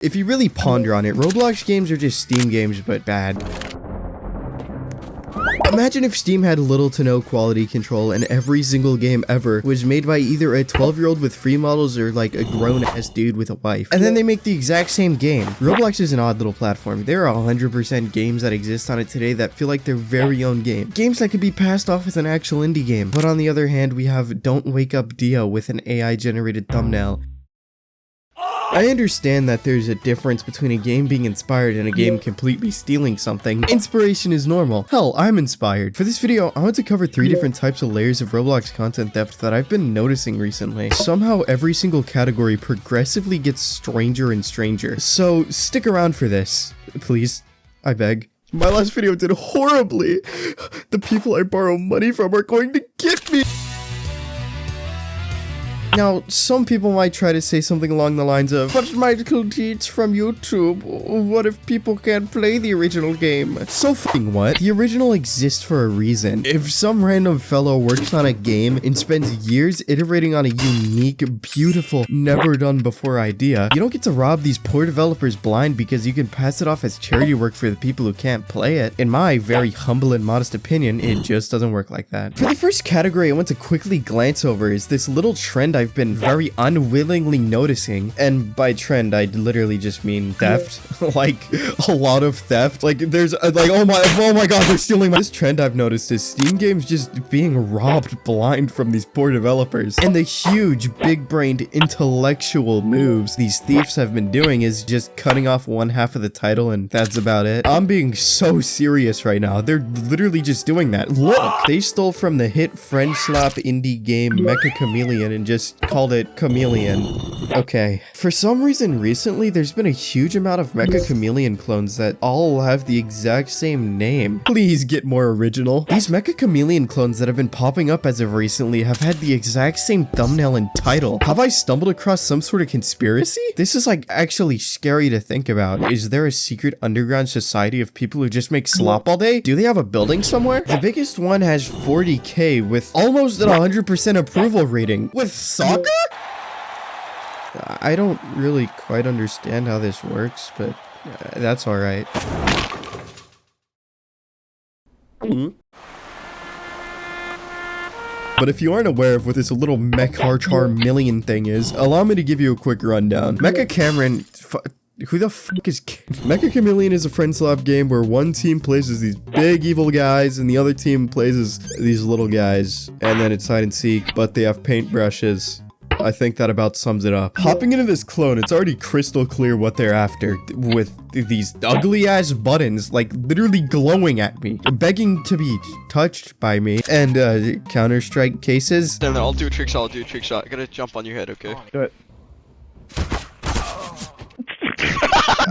If you really ponder on it, Roblox games are just Steam games, but bad. Imagine if Steam had little to no quality control and every single game ever was made by either a 12-year-old with free models or like a grown-ass dude with a wife. And then they make the exact same game. Roblox is an odd little platform. There are 100% games that exist on it today that feel like their very own game. Games that could be passed off as an actual indie game. But on the other hand, we have Don't Wake Up Dio with an AI-generated thumbnail. I understand that there's a difference between a game being inspired and a game completely stealing something. Inspiration is normal. Hell, I'm inspired. For this video, I want to cover 3 different types of layers of Roblox content theft that I've been noticing recently. Somehow, every single category progressively gets stranger and stranger. So, stick around for this. Please. I beg. My last video did horribly. The people I borrow money from are going to get me. Now, some people might try to say something along the lines of, but MicahDeez from YouTube, what if people can't play the original game? So f***ing what? The original exists for a reason. If some random fellow works on a game and spends years iterating on a unique, beautiful, never done before idea, you don't get to rob these poor developers blind because you can pass it off as charity work for the people who can't play it. In my very humble and modest opinion, it just doesn't work like that. For the first category I want to quickly glance over is this little trend I've been very unwillingly noticing, and by trend I literally just mean theft. Like a lot of theft. Like there's like oh my god, they're stealing my— This trend I've noticed is Steam games just being robbed blind from these poor developers, and the huge big-brained intellectual moves these thieves have been doing is just cutting off one half of the title and that's about it. I'm being so serious right now. They're literally just doing that. Look, they stole from the hit French Slop indie game MicahDeez and just called it Chameleon. Okay. For some reason recently, there's been a huge amount of MicahDeez clones that all have the exact same name. Please get more original. These MicahDeez clones that have been popping up as of recently have had the exact same thumbnail and title. Have I stumbled across some sort of conspiracy? This is like actually scary to think about. Is there a secret underground society of people who just make slop all day? Do they have a building somewhere? The biggest one has 40k with almost a 100% approval rating. With soccer? I don't really quite understand how this works, but that's alright. But if you aren't aware of what this little MicahDeez thing is, allow me to give you a quick rundown. Mecha Cameron— who the fuck is— MicahDeez is a friend slop game where one team plays as these big evil guys and the other team plays as these little guys, and then it's hide and seek, but they have paintbrushes. I think that about sums it up. Hopping into this clone, it's already crystal clear what they're after, with these ugly ass buttons like literally glowing at me, begging to be touched by me, and Counter-Strike cases. No, I'll do a trick shot, I gotta jump on your head, okay? Do it.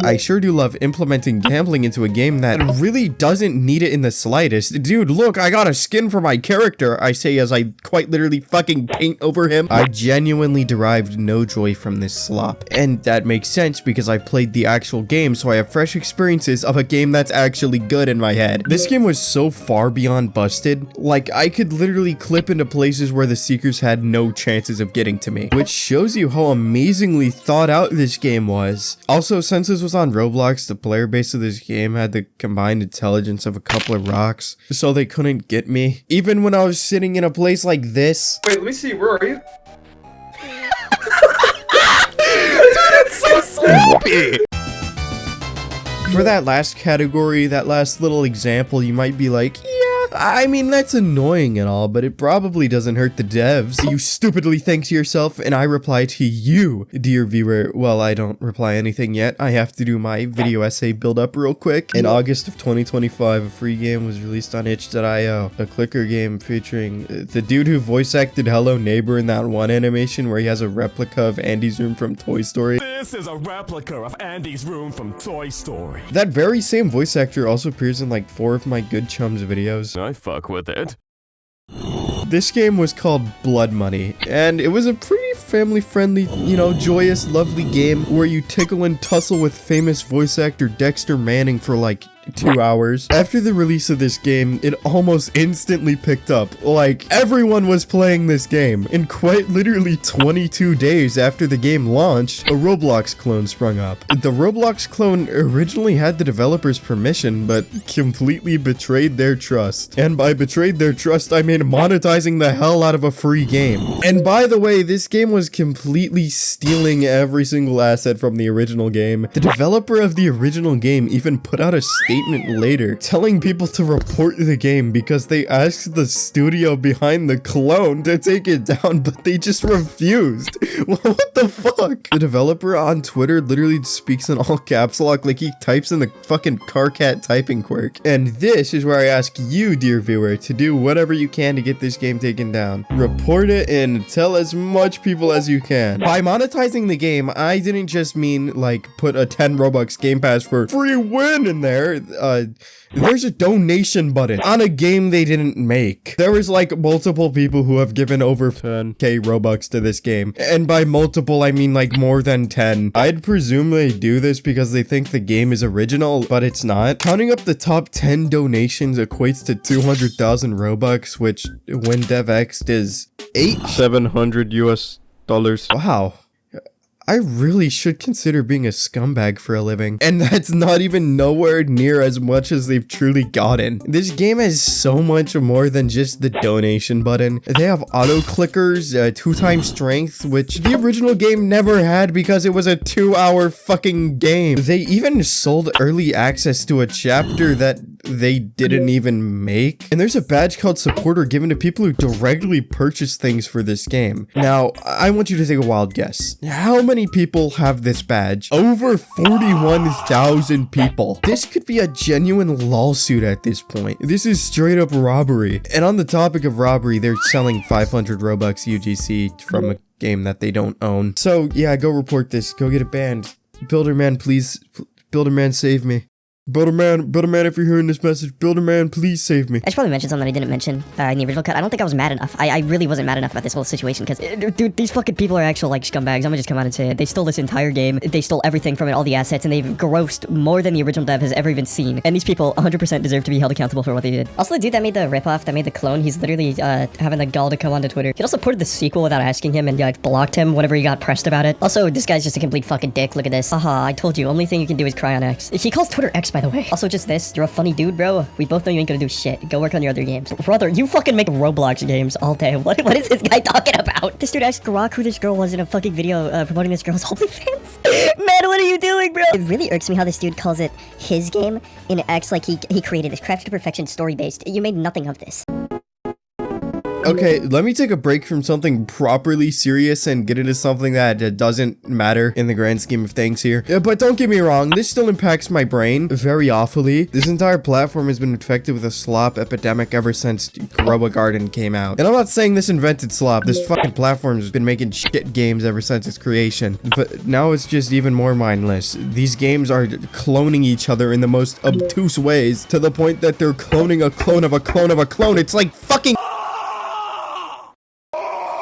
I sure do love implementing gambling into a game that really doesn't need it in the slightest. Dude, look, I got a skin for my character, I say as I quite literally fucking paint over him. I genuinely derived no joy from this slop. And that makes sense because I played the actual game, so I have fresh experiences of a game that's actually good in my head. This game was so far beyond busted, like I could literally clip into places where the seekers had no chances of getting to me, which shows you how amazingly thought out this game was. Also, since this was on Roblox, the player base of this game had the combined intelligence of a couple of rocks, so they couldn't get me, even when I was sitting in a place like this. Wait, let me see, where are you? Dude, it's so sloppy! For that last category, that last little example, you might be like, yeah, I mean, that's annoying and all, but it probably doesn't hurt the devs. You stupidly think to yourself, and I reply to you, dear viewer. Well, I don't reply anything yet. I have to do my video essay build up real quick. In August of 2025, a free game was released on itch.io. A clicker game featuring the dude who voice acted Hello Neighbor in that one animation where he has a replica of Andy's room from Toy Story. This is a replica of Andy's room from Toy Story. That very same voice actor also appears in like 4 of my good chums videos. I fuck with it. This game was called Blood Money, and it was a pretty family-friendly, you know, joyous, lovely game where you tickle and tussle with famous voice actor Dexter Manning for like 2 hours. After the release of this game, it almost instantly picked up. Like, everyone was playing this game. And quite literally 22 days after the game launched, a Roblox clone sprung up. The Roblox clone originally had the developer's permission, but completely betrayed their trust. And by betrayed their trust, I mean monetizing the hell out of a free game. And by the way, this game was completely stealing every single asset from the original game. The developer of the original game even put out a statement later telling people to report the game because they asked the studio behind the clone to take it down, but they just refused. What the fuck? The developer on Twitter literally speaks in all caps lock like he types in the fucking Carcat typing quirk. And this is where I ask you, dear viewer, to do whatever you can to get this game taken down. Report it and tell as much people as you can. By monetizing the game, I didn't just mean like put a 10 Robux Game Pass for free win in there. There's a donation button on a game they didn't make. There was like multiple people who have given over 10k Robux to this game. And by multiple, I mean like more than 10. I'd presume they do this because they think the game is original, but it's not. Counting up the top 10 donations equates to 200,000 Robux, which when DevX'd is 700 US dollars. Wow. I really should consider being a scumbag for a living. And that's not even nowhere near as much as they've truly gotten. This game has so much more than just the donation button. They have auto clickers, 2x strength, which the original game never had because it was a 2-hour fucking game. They even sold early access to a chapter that they didn't even make. And there's a badge called supporter given to people who directly purchase things for this game. Now, I want you to take a wild guess. How many people have this badge? Over 41,000 people. This could be a genuine lawsuit at this point. This is straight up robbery. And on the topic of robbery, they're selling 500 Robux UGC from a game that they don't own. So yeah, go report this. Go get it banned. Builderman, please. Builderman, save me. Builderman, if you're hearing this message, Builderman, please save me. I should probably mention something I didn't mention in the original cut. I don't think I was mad enough. I really wasn't mad enough about this whole situation because, dude, these fucking people are actual, like, scumbags. I'm gonna just come out and say it. They stole this entire game. They stole everything from it, all the assets, and they've grossed more than the original dev has ever even seen. And these people 100% deserve to be held accountable for what they did. Also, the dude that made the ripoff, that made the clone, he's literally having the gall to come onto Twitter. He also ported the sequel without asking him and, like, blocked him whenever he got pressed about it. Also, this guy's just a complete fucking dick. Look at this. Haha, I told you, only thing you can do is cry on X. He calls Twitter X, by the way. Also, just this. You're a funny dude, bro. We both know you ain't gonna do shit. Go work on your other games. Brother, you fucking make Roblox games all day. What is this guy talking about? This dude asked Grok who this girl was in a fucking video promoting this girl's OnlyFans. Man, what are you doing, bro? It really irks me how this dude calls it his game and it acts like he created this crafted to perfection story-based. You made nothing of this. Okay, let me take a break from something properly serious and get into something that doesn't matter in the grand scheme of things here. But don't get me wrong, this still impacts my brain very awfully. This entire platform has been infected with a slop epidemic ever since Grow Garden came out. And I'm not saying this invented slop. This fucking platform has been making shit games ever since its creation. But now it's just even more mindless. These games are cloning each other in the most obtuse ways to the point that they're cloning a clone of a clone of a clone. It's like fucking...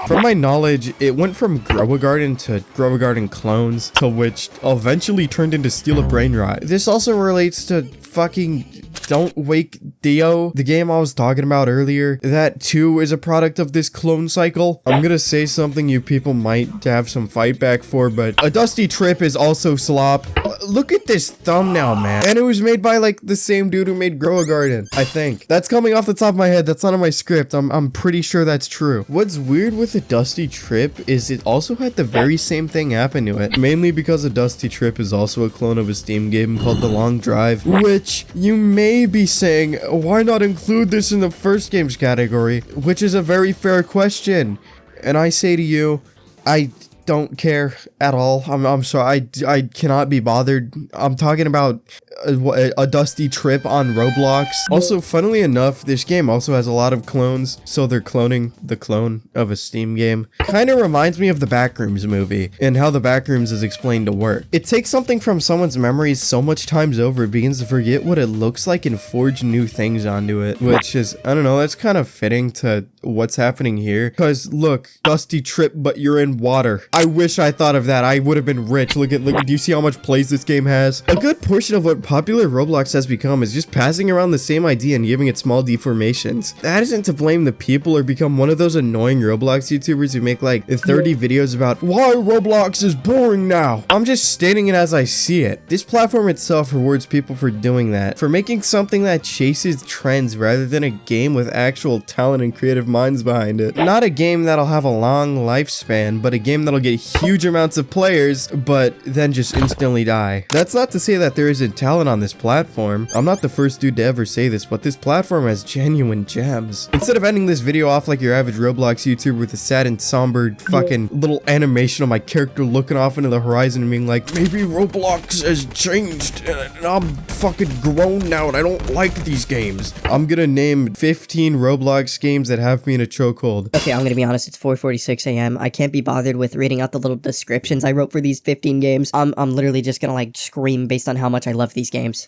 From my knowledge, it went from Grow Garden to Grow Garden clones, to which eventually turned into Steal a Brain Rot. This also relates to fucking Don't Wake Dio, the game I was talking about earlier. That too is a product of this clone cycle. I'm gonna say something you people might have some fight back for, but A Dusty Trip is also Slop. Look at this thumbnail, man. And it was made by like the same dude who made Grow a Garden, I think. That's coming off the top of my head. That's not on my script. I'm pretty sure that's true. What's weird with A Dusty Trip is it also had the very same thing happen to it. Mainly because A Dusty Trip is also a clone of a Steam game called The Long Drive, which you may be saying, why not include this in the first games category? Which is a very fair question. And I say to you, I don't care at all. I'm sorry. I cannot be bothered. I'm talking about a Dusty Trip on Roblox. Also, funnily enough, this game also has a lot of clones, so they're cloning the clone of a Steam game. Kind of reminds me of the Backrooms movie and how the Backrooms is explained to work. It takes something from someone's memories so much times over, it begins to forget what it looks like and forge new things onto it, which is, I don't know, that's kind of fitting to what's happening here. Because look, Dusty Trip, but you're in water. I wish I thought of that. I would have been rich. Look, do you see how much plays this game has? A good portion of what popular Roblox has become is just passing around the same idea and giving it small deformations. That isn't to blame the people or become one of those annoying Roblox YouTubers who make like 30 videos about why Roblox is boring now. I'm just stating it as I see it. This platform itself rewards people for doing that, for making something that chases trends rather than a game with actual talent and creative minds behind it. Not a game that'll have a long lifespan, but a game that'll get huge amounts of players, but then just instantly die. That's not to say that there isn't talent on this platform. I'm not the first dude to ever say this, but this platform has genuine gems. Instead of ending this video off like your average Roblox YouTuber with a sad and somber fucking little animation of my character looking off into the horizon and being like, maybe Roblox has changed and I'm fucking grown now and I don't like these games. I'm gonna name 15 Roblox games that have me in a chokehold. Okay, I'm gonna be honest, it's 4:46 a.m. I can't be bothered with reading out the little descriptions I wrote for these 15 games. I'm literally just gonna like scream based on how much I love these games.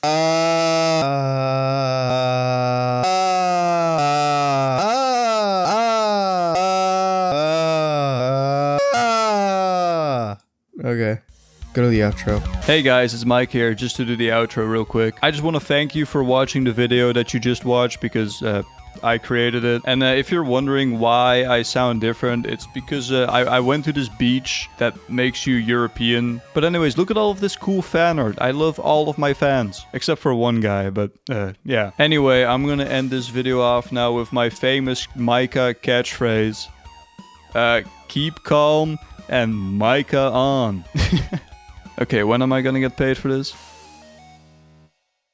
Okay. Go to the outro. Hey guys, it's Mike here, just to do the outro real quick. I just want to thank you for watching the video that you just watched because I created it. And if you're wondering why I sound different, it's because I went to this beach that makes you European. But anyways, look at all of this cool fan art. I love all of my fans, except for one guy, but yeah. Anyway, I'm gonna end this video off now with my famous Micah catchphrase. Keep calm and Micah on. Okay, when am I gonna get paid for this?